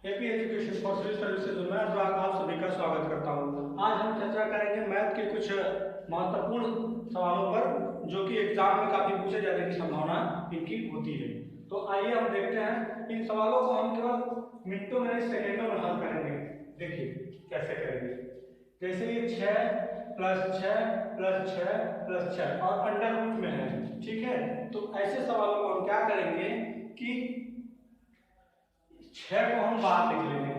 AP education for civil services में मैं अनुराग आप सभी का स्वागत करता हूं। आज हम चर्चा करेंगे मैथ के कुछ महत्वपूर्ण सवालों पर जो कि एग्जाम में काफी पूछे जाने की संभावना इनकी होती है। तो आइए हम देखते हैं इन सवालों को हम केवल मिनटों में नहीं सेकेंडों में हल करेंगे। देखिए कैसे करेंगे। जैसे ये 6 + 6 + 6 + 6 और अंडर रूट में है, ठीक है। तो ऐसे सवालों को हम क्या करेंगे कि 6 को हम बाहर लिख लेंगे,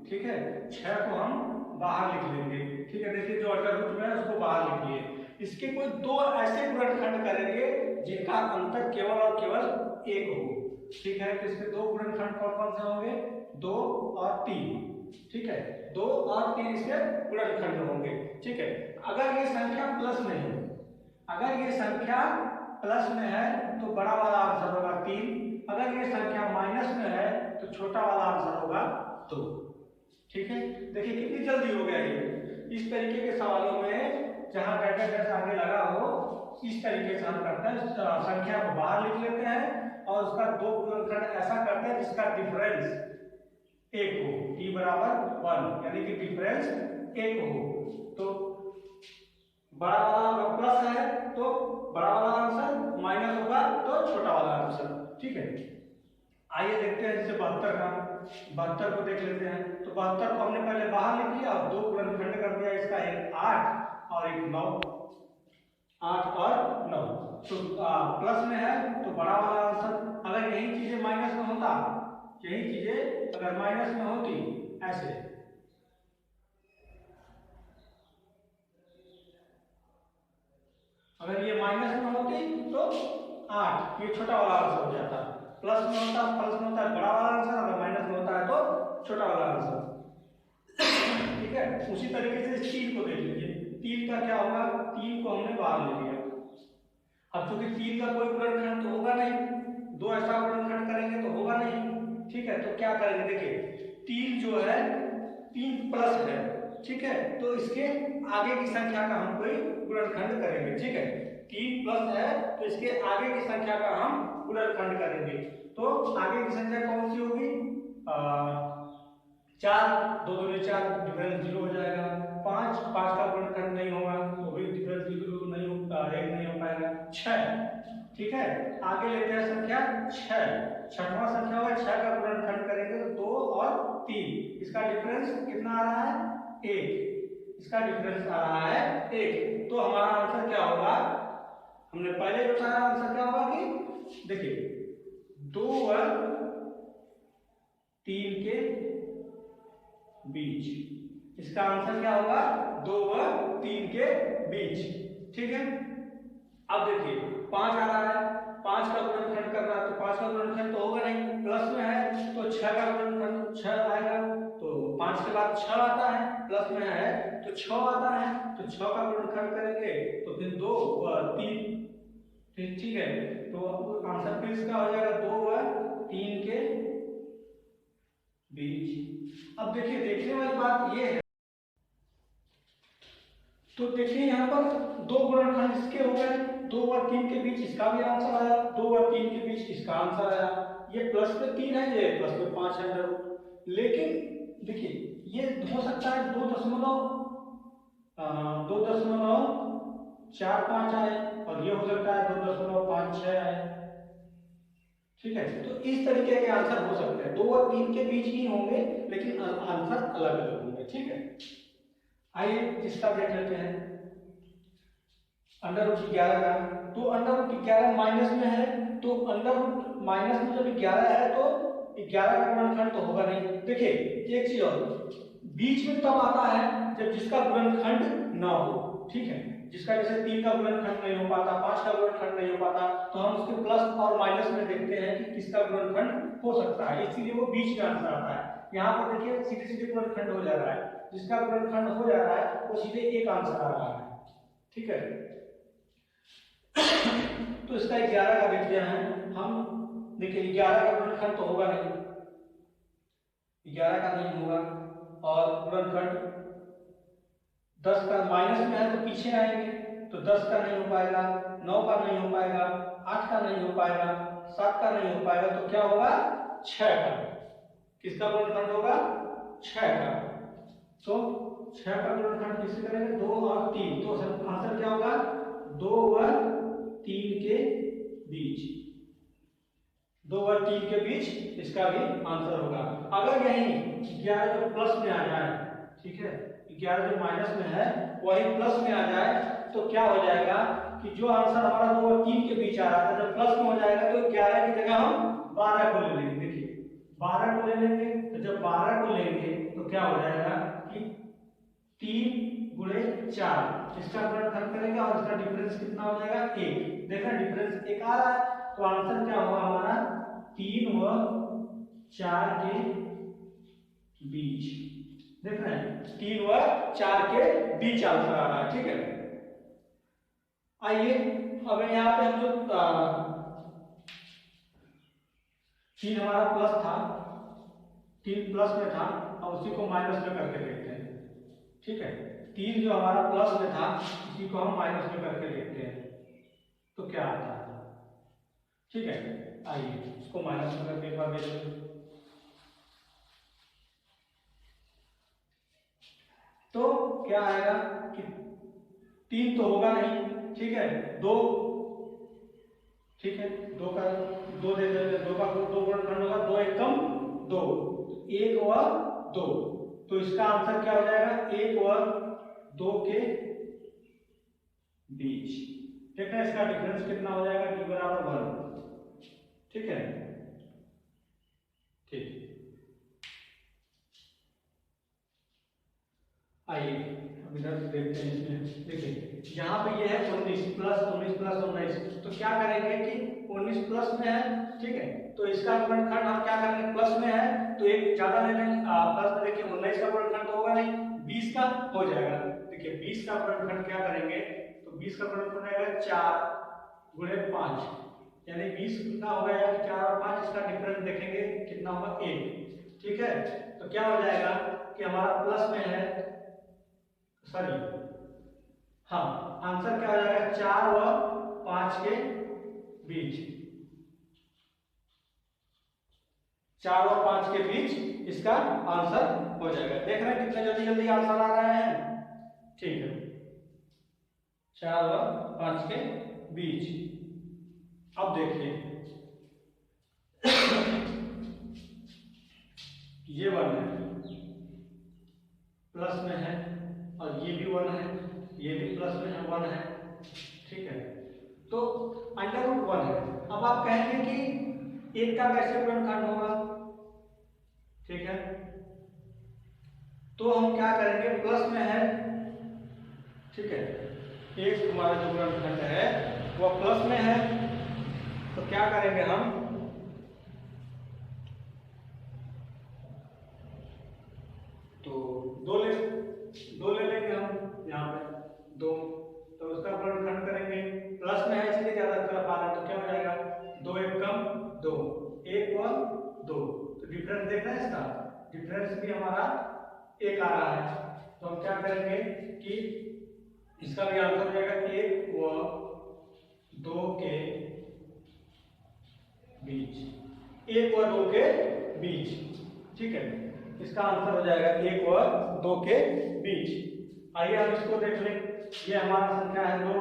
ठीक है। 6 को हम बाहर लिख लेंगे, ठीक है। देखिए जो अंडर रूट में है उसको बाहर लिखिए। इसके कोई दो ऐसे गुणनखंड करेंगे जिनका अंतर केवल और केवल 1 हो, ठीक है। तो इसके दो गुणनखंड कौन कौन से होंगे? 2 और 3, ठीक है। 2 और 3 इसके गुणनखंड होंगे, ठीक है। अगर ये संख्या प्लस में है, अगर ये संख्या प्लस में है तो बड़ा वाला आंसर होगा 3। अगर ये संख्या माइनस में है तो छोटा वाला आंसर होगा 2, ठीक है। देखिए कितनी जल्दी हो गया ये। इस तरीके के सवालों में जहां डेटा आगे लगा हो इस तरीके से हम करते हैं, संख्या को बाहर लिख लेते हैं और उसका दो गुणनखंड ऐसा करते हैं जिसका डिफरेंस 1 हो, t = 1, यानी कि डिफरेंस 1 हो। तो बड़ा वाला प्लस है तो बड़ा वाला आंसर, माइनस होगा तो छोटा वाला आंसर, ठीक है। आइए देखते हैं जैसे 72 का, 72 को देख लेते हैं। तो 72 को हमने पहले बाहर लिख लिया और दो गुणनखंड कर दिया, इसका एक 8 और एक 9, 8 और 9। तो प्लस में है तो बड़ा वाला आंसर। अगर यही चीजें माइनस में होता, यही चीजें अगर माइनस में होती ऐसे, अगर ये माइनस में होती तो 8, ये छोटा वाला आंसर हो जाता। प्लस में होता बड़ा वाला आंसर, अगर माइनस में होता है तो छोटा वाला आंसर, ठीक है। उसी तरीके से 3 को देख लीजिए। 3 का क्या होगा? 3 को हमने बाहर ले लिया। अब चूंकि 3 का कोई गुणनखंड तो होगा नहीं, दो ऐसा गुणनखंड करेंगे तो होगा नहीं, ठीक है। तो क्या करेंगे? देखिए 3 जो है 3 प्लस है, ठीक है। तो इसके आगे की संख्या का हम कोई गुणनखंड करेंगे, ठीक है। 3 प्लस है तो इसके आगे की संख्या का हम गुणनखंड करेंगे। तो आगे की संख्या कौन सी होगी? 4, 2 दूनी 4, डिफरेंस 0 हो जाएगा। 5 का गुणनखंड नहीं होगा, वो भी डिफरेंस 0 नहीं होगा, 1 नहीं हो पाएगा। 6, ठीक है। आगे लेते हैं संख्या 6, छठवां संख्या होगा, 6 का गुणनखंड करेंगे तो 2 और 3, इसका डिफरेंस कितना आ रहा है? 1, इसका डिफरेंस आ रहा है 1। तो हमारा आंसर क्या होगा? हमने पहले बताया आंसर क्या होगा कि देखिए 2 और 3 के बीच, इसका आंसर क्या होगा? 2 और 3 के बीच, ठीक है। अब देखिए 5 आ रहा है, 5 का गुणनखंड करना है तो 5 का गुणनखंड तो होगा नहीं, प्लस में है तो 6 का गुणनखंड 6 आएगा। तो 5 के बाद 6 आता है, प्लस में है तो 6 आता है, तो 6 का गुणनखंड करेंगे तो फिर 2 और 3, ठीक है। तो आंसर फिर इसका हो जाएगा 2 और 3 के बीच। अब देखिए देखने वाली बात ये है, तो देखिए यहाँ पर दो गुणनखंड इसके हो गए, 2 और 3 के बीच इसका भी आंसर आया, 2 और 3 के बीच इसका आंसर आया। ये प्लस में 3 है, ये प्लस में 5 है अंडर रूट। लेकिन देखिए ये हो सकता है 2.45 आए और ये हो सकता है 2.56 आए, ठीक है। तो इस तरीके के आंसर हो सकते हैं, 2 और 3 के बीच ही होंगे लेकिन आंसर अलग अलग होंगे, ठीक है। आइए इसका देख लेते हैं अंडर रूट 11 का। तो अंडर रूट 11 माइनस में है, तो अंडर रूट माइनस में जब 11 है तो 11 का गुणनखंड तो होगा नहीं। देखिए एक चीज और, बीच में तब आता है जब जिसका गुणनखंड ना हो, ठीक है। जिसका जैसे 3 का गुणनखंड नहीं हो पाता, 5 का गुणनखंड नहीं हो पाता, तो हम उसके प्लस और माइनस में देखते हैं कि किसका गुणनखंड हो सकता है, इसीलिए वो बीच में आंसर आता है। यहाँ पर देखिए सीधे सीधे गुणनखंड हो जा रहा है, जिसका गुणनखंड हो जा रहा है वो सीधे एक आंसर आ रहा है, ठीक है। तो इसका 11 का देखते हैं हम। देखिए 11 का गुणनखंड तो होगा नहीं, 11 का नहीं होगा, और गुणनखंड 10 का माइनस में है तो पीछे आएंगे, तो 10 का नहीं हो पाएगा, 9 का नहीं हो पाएगा, 8 का नहीं हो पाएगा, 7 का नहीं हो पाएगा, तो क्या होगा? 6 का, किसका गुणनखंड होगा? 6 का। तो 6 का गुणनखंड किससे करेंगे? 2 और 3। तो आंसर क्या होगा? 2 व 3 के बीच, 2 व 3 के बीच इसका भी आंसर होगा। अगर यही 11 जो प्लस में आ जाए, ठीक है, 11 जो माइनस में है वही प्लस में आ जाए, तो क्या हो जाएगा कि जो आंसर हमारा 2 और 3 के बीच आ रहा था जब प्लस में हो जाएगा तो 11 की जगह हम 12 को ले लेंगे। देखिए 12 को ले लेंगे, तो जब 12 को लेंगे तो क्या हो जाएगा कि 3 गुणे 4 इसका गुणनखंड करेंगे और इसका डिफरेंस कितना हो जाएगा? 1। देखना डिफरेंस 1 आ रहा है, तो आंसर क्या होगा हमारा? 3 व 4 के बीच। देख रहे हैं 3 व 4 के बीच आंसर आ रहा है। ठीक है, आइए अब यहाँ पे हम जो 3 हमारा प्लस था, 3 प्लस में था, अब उसी को माइनस में करके देखते हैं। ठीक है, 3 जो हमारा प्लस में था उसी को हम माइनस में करके देखते हैं तो क्या आता है। ठीक है, आइए इसको माइनस में करके एक बार देख लें। तो क्या आएगा कि 3 तो होगा नहीं, ठीक है, 2, ठीक है, 2 का 2 दे देंगे, 2 का 2 गुणनखंड होगा, 2 एक कम 2, 1 व 2, तो इसका आंसर क्या हो जाएगा? 1 व 2 के बीच। ठीक है, इसका डिफरेंस कितना हो जाएगा? d बराबर 1। ठीक है, ठीक, आइए अब इधर देखते हैं। इसमें देखिए यहाँ पे ये है 19 प्लस 19 प्लस 19, तो क्या करेंगे कि 19 प्लस में है, ठीक है, तो इसका गुणनखंड हम क्या करेंगे? प्लस में है तो एक ज्यादा ले लेंगे, प्लस में देखिए 19 का गुणनखंड तो होगा नहीं, 20 का हो जाएगा। देखिए 20 का गुणनखंड क्या करेंगे? तो 20 का गुणनखंड आएगा 4 गुणे 5, यानी 20 कितना होगा? यानी 4 और 5, इसका डिफरेंस देखेंगे कितना होगा? 1। ठीक है, तो क्या हो जाएगा कि हमारा प्लस में है, सॉरी, हाँ, आंसर क्या हो जाएगा? 4 व 5 के बीच, 4 और 5 के बीच इसका आंसर हो जाएगा। देख रहे हैं कितने जल्दी जल्दी आंसर आ रहे हैं। ठीक है, 4 व 5 के बीच। अब देखिए ये 1 है, प्लस में है, और ये भी 1 है, ये भी प्लस में है, 1 है। ठीक है, तो √1 है। अब आप कहेंगे कि 1 का कैसे गुणनखंड होगा? ठीक है, तो हम क्या करेंगे? प्लस में है, ठीक है, 1 हमारा जो गुणनखंड है वो प्लस में है, तो क्या करेंगे हम? तो 2 ले लेंगे हम यहाँ पे 2, तो उसका गुणनखंड करेंगे, प्लस में है इसलिए ज्यादा तरफ आ रहा है, तो क्या हो जाएगा? 2 एक कम 2, 1 व 2, तो डिफरेंस देखना है, इसका डिफरेंस भी हमारा 1 आ रहा है, तो हम क्या करेंगे कि इसका भी आंसर हो जाएगा 1 व 2 के बीच, 1 व 2 के बीच। ठीक है, इसका आंसर हो जाएगा 1 व 2 के बीच। आइए हम इसको देख लें। ये हमारा संख्या है 2,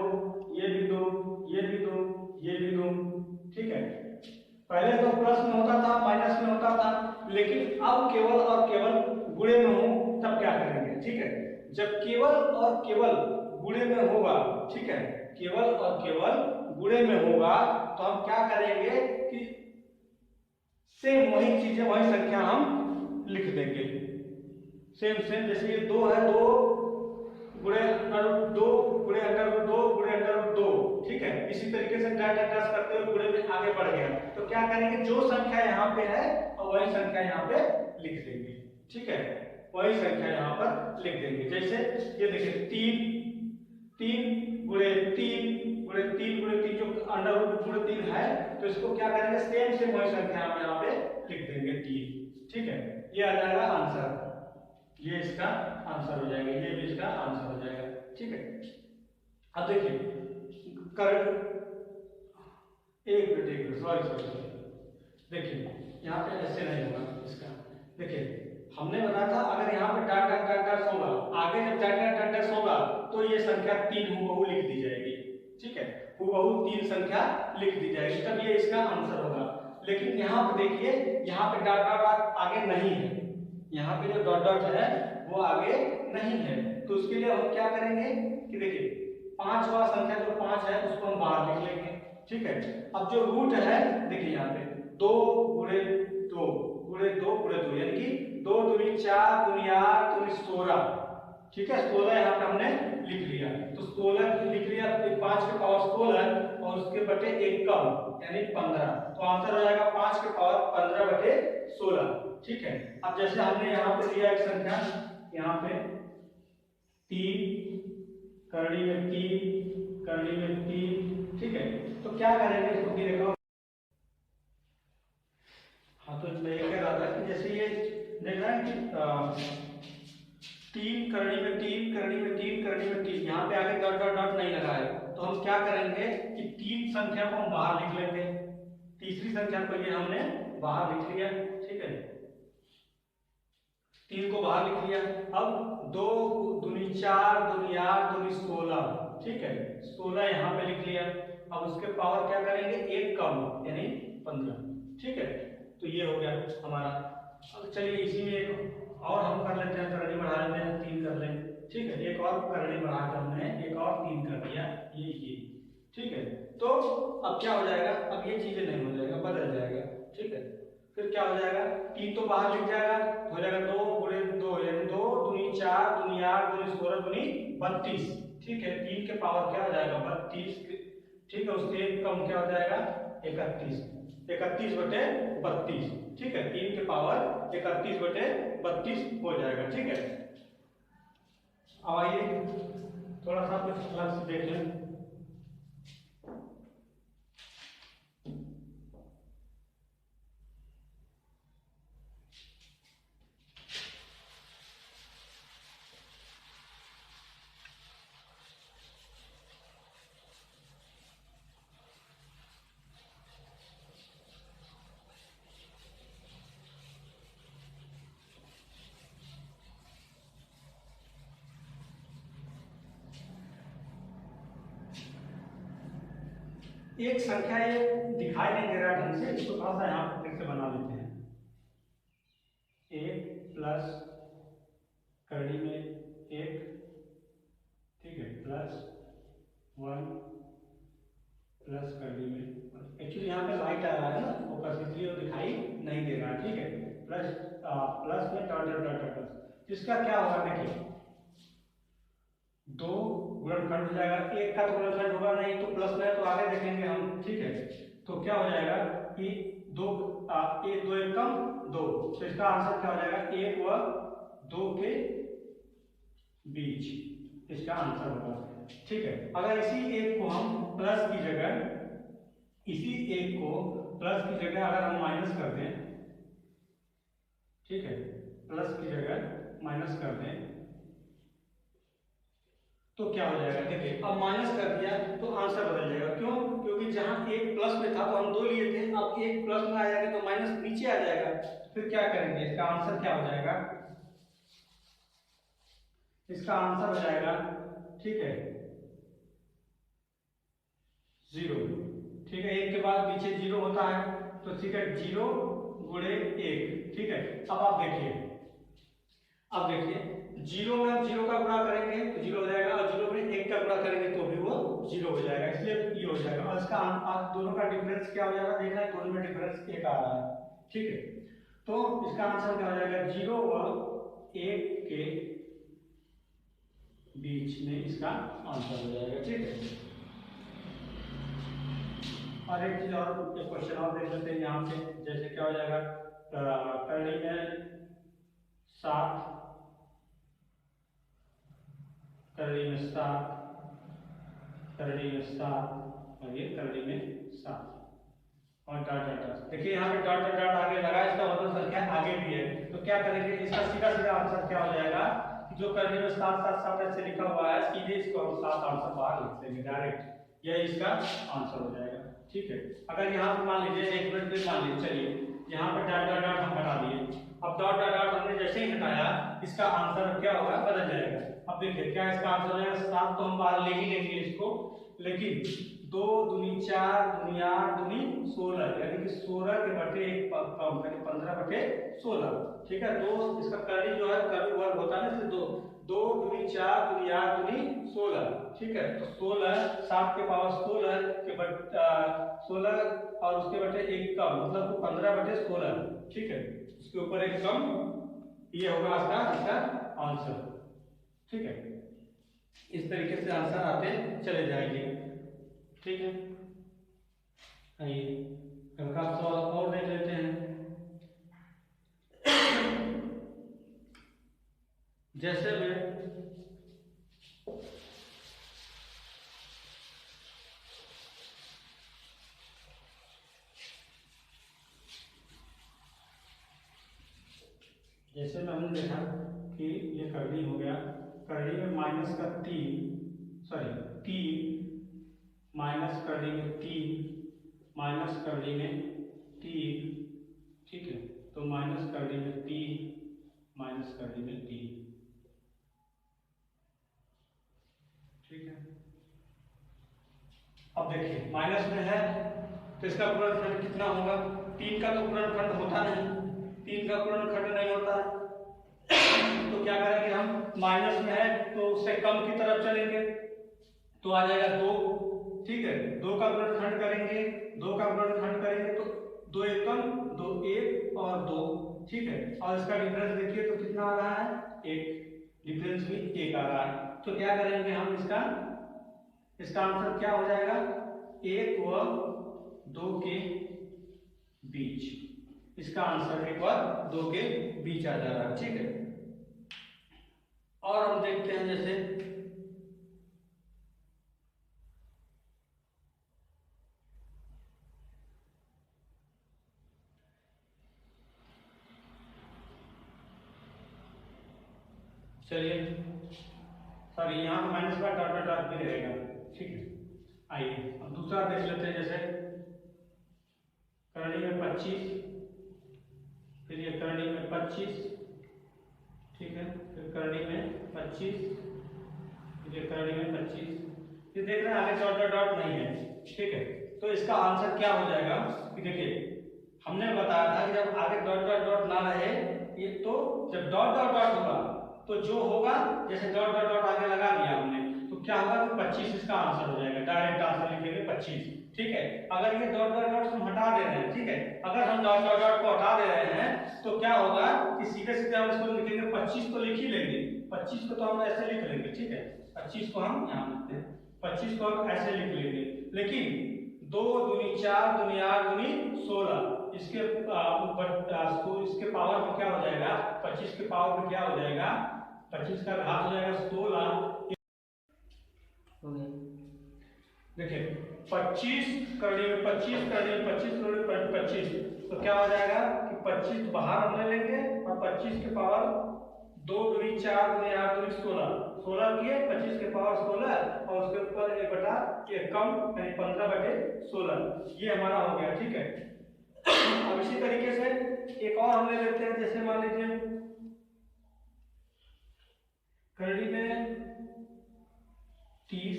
ये भी 2, ये भी 2, ये भी 2। ठीक है, पहले तो प्लस में होता था, माइनस में होता था, लेकिन अब केवल और केवल गुणे में हो तब क्या करेंगे? ठीक है, जब केवल और केवल गुणे में होगा, ठीक है, केवल और केवल गुणे में होगा, तो हम क्या करेंगे कि सेम वही चीजें, वही संख्या हम लिख देंगे, सेम सेम। जैसे ये 2 है, 2 गुणे √2 गुणे √2 गुणे √2। ठीक है, इसी तरीके से डैश करते हुए गुणे में आगे बढ़ गया, तो क्या करेंगे? जो संख्या यहाँ पे है और वही संख्या यहाँ पे लिख देंगे। ठीक है, वही संख्या यहाँ पर लिख देंगे। जैसे ये देखिए 3 गुणे 3 गुणे 3 गुणे 3, जो √2 गुणे 3 है, तो इसको क्या करेंगे? सेम सेम वही संख्या हम यहाँ पे लिख देंगे 3। ठीक है, ये आ जाएगा आंसर, ये इसका आंसर हो जाएगा, ये भी इसका आंसर हो जाएगा। ठीक है, अब देखिए करंट, एक मिनट सॉरी, देखिए यहाँ पे ऐसे नहीं होगा इसका, देखिए हमने बताया था अगर यहाँ पे डॉट डॉट डॉट डॉट होगा, आगे जब डॉट डॉट डॉट डॉट होगा तो ये संख्या 3 हूबहू लिख दी जाएगी। ठीक है, हूबहू 3 संख्या लिख दी जाएगी, तब ये इसका आंसर होगा। लेकिन यहाँ पे देखिए, यहाँ पे डॉट डॉट डॉट आगे नहीं है, यहाँ पे जो डॉट डॉट है वो आगे नहीं है, तो उसके लिए हम क्या करेंगे कि देखिए पांचवा संख्या जो 5 है उसको हम बाहर लिख लेंगे। ठीक है, अब जो रूट है देखिए यहाँ पे 2 गुणे 2 गुणे 2 गुणे 2 यानी कि 2 दूनी 4 दूनी 8 दूनी 16। ठीक है, 16 यहाँ पे हमने लिख लिया, तो 16 लिख लिया, 5 के पावर 16 और उसके बटे 1 कम यानी 15, तो आंसर हो जाएगा 5 के पावर 15 बटे 16। ठीक है, अब जैसे हमने यहाँ पे लिया एक संख्या, यहाँ पे 3 करड़ी में 3 करड़ी में 3। ठीक है, तो क्या करेंगे इसको कि देखो, हाँ तो मैं ये कह रहा था कि जैसे ये देख रहा है कि 3 करड़ी में 3 करड़ी में 3 करड़ी में 3, यहाँ पे आगे डॉट डॉट डॉट नहीं लगा है, तो हम क्या करेंगे कि 3 संख्या को हम बाहर लिख लेंगे, तीसरी संख्या को ये हमने बाहर लिख लिया। ठीक है, 3 को बाहर लिख लिया। अब 2 दूनी 4 दूनी 8 दूनी 16। ठीक है, 16 यहाँ पे लिख लिया। अब उसके पावर क्या करेंगे, 1 कम यानी 15। ठीक है, तो ये हो गया हमारा। अब चलिए इसी में एक और हम कर लेते हैं, करनी बढ़ा लेते हैं, 3 कर लें। ठीक है, एक और करनी बढ़ा के हमने एक और 3 कर दिया, ये। ठीक है, तो अब क्या हो जाएगा, अब ये चीजें नहीं हो जाएगा, बदल जाएगा। ठीक है, फिर क्या हो जाएगा, 3 तो बाहर लिख जाएगा, हो जाएगा 2 गुणे 2 यानी 2 दूनी 4 दूनी 8 दूनी 16 दूनी 32। ठीक है, 3 के पावर क्या हो जाएगा 32। ठीक है, उसके एक कम क्या हो जाएगा 31, 31 बटे 32। ठीक है, 3 के पावर 31 बटे 32 हो जाएगा। ठीक है, अब आइए थोड़ा सा कुछ अलग से देख लें। एक संख्या ये दिखाई नहीं दे रहा ढंग से, इसको थोड़ा सा यहाँ पर फिर से बना लेते हैं। 1 प्लस करड़ी में 1। ठीक है, प्लस 1 प्लस करड़ी में, एक्चुअली यहाँ पे लाइट आ रहा है ना फोकस, इसलिए वो दिखाई नहीं दे रहा है। ठीक है, प्लस प्लस में डॉट डॉट डॉट प्लस, इसका क्या होगा देखिए, 2 गुणनखंड हो जाएगा, 1 का गुणनखंड होगा नहीं, तो प्लस में तो आगे देखेंगे हम। ठीक है, तो क्या हो जाएगा कि 2 1 2 1 कम 2, तो इसका आंसर क्या हो जाएगा 1 व 2 के बीच, इसका आंसर होगा। ठीक है, अगर इसी 1 को हम प्लस की जगह, इसी 1 को प्लस की जगह अगर हम माइनस कर दें, ठीक है, प्लस की जगह माइनस कर दें, तो क्या हो जाएगा देखिए, अब माइनस कर दिया तो आंसर बदल जाएगा। क्यों, क्योंकि जहां 1 प्लस में था तो हम 2 लिए थे, अब 1 प्लस में आ जाएगा तो माइनस नीचे आ जाएगा। फिर क्या करेंगे, इसका आंसर क्या हो जाएगा, इसका आंसर हो जाएगा, ठीक है, 0। ठीक है, 1 के बाद पीछे 0 होता है, तो ठीक है 0 गुणे 1। ठीक है, अब आप देखिए, अब देखिए 0 में हम 0 का गुणा करेंगे तो 0 हो जाएगा, और 0 में 1 का गुणा करेंगे तो भी वो 0 हो जाएगा, इसलिए ये हो जाएगा। और इसका दोनों का डिफरेंस क्या हो जाएगा, देखना है दोनों में डिफरेंस 1 आ रहा है। ठीक है, तो इसका आंसर क्या हो जाएगा, 0 व 1 के बीच में इसका आंसर हो जाएगा। ठीक है, और एक चीज और, एक क्वेश्चन और देख लेते हैं यहाँ पे, जैसे क्या हो जाएगा, करड़ी में 7, करड़ी में 7, करड़ी में 7, और ये करड़ी में 7, और डॉट डॉट डॉट। देखिए यहाँ पे डॉट डॉट डॉट आगे लगा, इसका मतलब संख्या आगे भी है, तो क्या करेंगे, इसका सीधा सीधा आंसर क्या हो जाएगा, जो करड़ी में 7 7 7 ऐसे लिखा हुआ है, सीधे इसको हम 7 आंसर बाहर लिख देंगे डायरेक्ट, यह इसका आंसर हो जाएगा। ठीक है, अगर यहाँ पर मान लीजिए 1 मिनट में मान लीजिए, चलिए यहाँ पर डॉट डॉट डॉट हम हटा दिए, अब डॉट डॉट डॉट हमने जैसे ही हटाया, इसका आंसर क्या होगा, बदल जाएगा। अब देखिए क्या इसका आंसर हो जाएगा, 7 तो हम बाहर ले ही लेंगे इसको, लेकिन 2 दूनी 4 दूनी 8 दूनी 16, यानी कि 16 के बटे 1 कम यानी 15 बटे 16। ठीक है, 2 इसका कर्ली जो है कर्ली वर्ग होता है ना, 2 2 दूनी 4 दूनी 8 दूनी 16। ठीक है, तो 16 7 के पावर 16 के बटे 16 और उसके बटे 1 कम, मतलब 15 बटे 16। ठीक है, उसके ऊपर 1 कम, ये होगा इसका आंसर। ठीक है, इस तरीके से आंसर आते चले जाएंगे। ठीक है, आइए हल्का सवाल और देख लेते हैं। जैसे में हमने देखा कि ये कर्ली हो गया, कर्ली में माइनस का 3 माइनस कर्ली में 3 माइनस कर्ली में 3। ठीक है, तो माइनस कर्ली में 3 माइनस कर्ली में 3। ठीक है, अब देखिए माइनस में है तो इसका पूर्णखंड कितना होगा, 3 का तो पूर्णखंड होता नहीं, 3 का पूर्णखंड नहीं होता, तो क्या करेंगे हम, माइनस में है तो उससे कम की तरफ चलेंगे, तो आ जाएगा 2। ठीक है, 2 का पूर्णखंड करेंगे, 2 का पूर्णखंड करेंगे तो 2 एकम 2 1 और 2। ठीक है, और इसका डिफरेंस देखिए तो कितना आ रहा है, 1, डिफरेंस भी 1 आ रहा है। तो क्या करेंगे हम, इसका आंसर क्या हो जाएगा, 1 व 2 के बीच, इसका आंसर 1 व 2 के बीच आ जा रहा है। ठीक है, और हम देखते हैं जैसे चलिए सॉरी यहाँ पर माइनस का डॉट डॉट भी रहेगा। ठीक है, आइए अब दूसरा देख लेते हैं। जैसे करनी में 25, फिर ये करनी में 25, ठीक है, फिर करनी में 25, फिर ये करनी में 25, ये देख रहे हैं आगे डॉट डॉट डॉट नहीं है। ठीक है, तो इसका आंसर क्या हो जाएगा कि देखिए हमने बताया था कि जब आगे डॉट डॉट डॉट ना रहे, ये तो जब डॉट डॉट डॉट होगा तो जो होगा, जैसे डॉट डॉट डॉट आगे लगा दिया हमने, तो क्या होगा कि 25 इसका आंसर हो जाएगा, डायरेक्ट आंसर लिखेंगे 25। ठीक है, अगर ये डॉट डॉट डॉट हम हटा दे रहे हैं, ठीक है, अगर हम डॉट डॉट डॉट को हटा दे रहे हैं तो क्या होगा कि सीधे सीधे हम इसको लिखेंगे 25 तो लिख ही लेंगे, 25 को तो हम ऐसे लिख लेंगे। ठीक है, 25 को हम यहाँ लिखते हैं, 25 को हम ऐसे लिख लेंगे, लेकिन 2 दूनी 4 दूनी 8 दूनी 16, इसके इसके पावर में क्या हो जाएगा, 25 के पावर में क्या हो जाएगा, 25 का घात हो जाएगा 16। देखिए 25 करने में 25 करने में 25 करने में 25, तो क्या हो जाएगा कि 25 बाहर हम ले लेंगे और 25 के पावर 2 दूनी 4 दूनी 8 दूनी 16 किए, 25 के पावर 16 और उसके ऊपर 1 बटा 1 कम यानी 15 बटे 16, ये हमारा हो गया। ठीक है, अब इसी तरीके से एक और हम ले लेते हैं। जैसे मान लीजिए करनी में 30,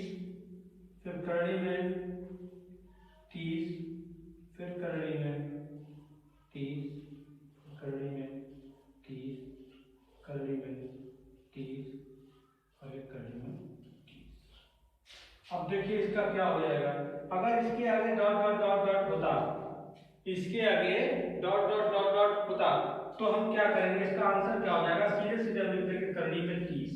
फिर करनी में 30, फिर करनी में 30, करनी में 30, करनी में 30 और एक करनी में 30। अब देखिए इसका क्या हो जाएगा, अगर इसके आगे डॉट डॉट डॉट डॉट होता, इसके आगे डॉट डॉट डॉट डॉट होता तो हम क्या करेंगे, इसका आंसर क्या हो जाएगा, सीधे सीधे हम लिख देंगे करनी में 30,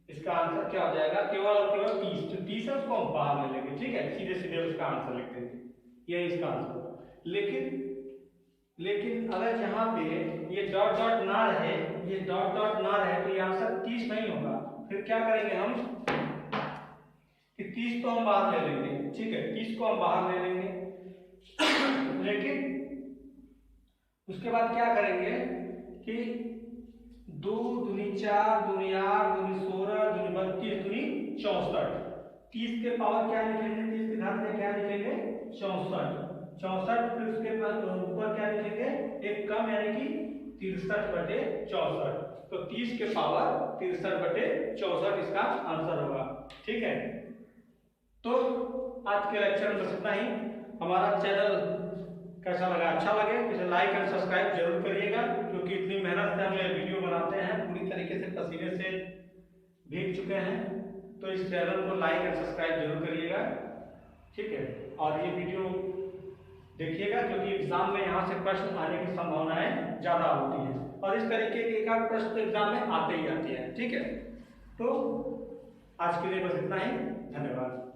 इसका आंसर क्या हो जाएगा, केवल और केवल 30, जो 30 है उसको हम बाहर ले लेंगे। ठीक है, सीधे सीधे उसका आंसर लिख देंगे, ये इसका आंसर। लेकिन अगर यहाँ पे ये डॉट डॉट ना रहे, ये डॉट डॉट ना रहे तो ये आंसर 30 नहीं होगा। फिर क्या करेंगे हम कि 30 तो हम बाहर ले लेंगे। ठीक है, 30 को हम बाहर ले लेंगे, लेकिन उसके बाद क्या करेंगे कि 2 दूनी 4 दूनी 8 दूनी 16 दूनी 32 दूनी 64, 30 के पावर क्या लिखेंगे, 30 के घात में क्या लिखेंगे 64, फिर उसके ऊपर क्या लिखेंगे 1 कम यानी कि 63/64, तो 30 के पावर 63/64 इसका आंसर होगा। ठीक है, तो आज के लेक्चर में बस इतना ही। हमारा चैनल कैसा लगा, अच्छा लगे तो इसे लाइक एंड सब्सक्राइब जरूर करिएगा, क्योंकि इतनी मेहनत से हम ये वीडियो बनाते हैं, पूरी तरीके से पसीने से भीग चुके हैं, तो इस चैनल को लाइक एंड सब्सक्राइब जरूर करिएगा। ठीक है, और ये वीडियो देखिएगा, क्योंकि एग्जाम में यहाँ से प्रश्न आने की संभावनाएं ज्यादा होती हैं, और इस तरीके के एक आध प्रश्न तो एग्जाम में आते ही आते हैं। ठीक है, तो आज के लिए बस इतना ही, धन्यवाद।